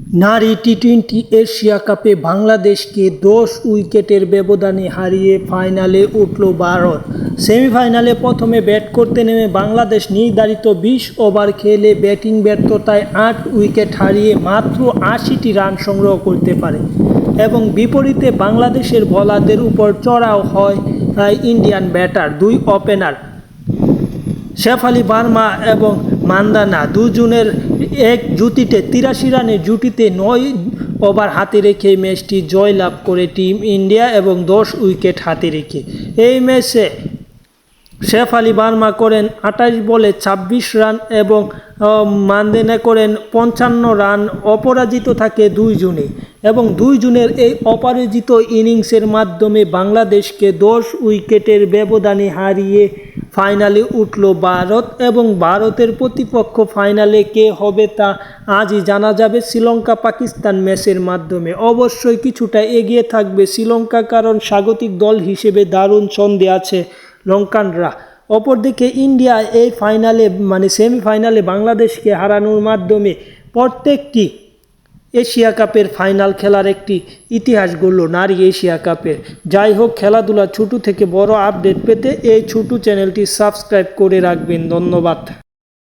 নারী টি-20 এশিয়া কাপে বাংলাদেশকে 10 উইকেটের ব্যবধানে হারিয়ে ফাইনালে উঠল ভারত। সেমিফাইনালে প্রথমে ব্যাট করতে নেমে বাংলাদেশ নির্ধারিত 20 ওভার খেলে ব্যাটিং ব্যর্থতায় 8 উইকেট হারিয়ে মাত্র 80টি রান সংগ্রহ করতে পারে এবং বিপরীতে বাংলাদেশের বোলারদের উপর চড়াও হয় ইন্ডিয়ান ব্যাটার দুই ওপেনার শেফালি ভার্মা এবং মান্দানা দুজনের এক জুটিতে 83 রানের জুটিতে 9 ওভার হাতে রেখে ম্যাচটি জয়লাভ করে টিম ইন্ডিয়া এবং 10 উইকেট হাতে রেখে। এই ম্যাচে শেফালি ভার্মা করেন 28 বলে 26 রান এবং মান্দানা করেন 55 রান। অপরাজিত থাকে দুইজনেই এবং দুইজনের এই অপরাজিত ইনিংসের মাধ্যমে বাংলাদেশকে 10 উইকেটের ব্যবধানে হারিয়ে ফাইনালে উঠল ভারত এবং ভারতের প্রতিপক্ষ ফাইনালে কে হবে তা আজই জানা যাবে শ্রীলঙ্কা পাকিস্তান ম্যাচের মাধ্যমে। অবশ্যই কিছুটা এগিয়ে থাকবে শ্রীলঙ্কা, কারণ স্বাগতিক দল হিসেবে দারুণ ছন্দে আছে লঙ্কানরা। অপরদিকে ইন্ডিয়া এই ফাইনালে সেমিফাইনালে বাংলাদেশকে হারানোর মাধ্যমে প্রত্যেকটি এশিয়া কাপের ফাইনাল খেলার একটি ইতিহাস গড়ল নারী এশিয়া কাপের। যাই হোক, খেলাধুলা ছোট থেকে বড় আপডেট পেতে এই ছোট চ্যানেলটি সাবস্ক্রাইব করে রাখবেন। ধন্যবাদ।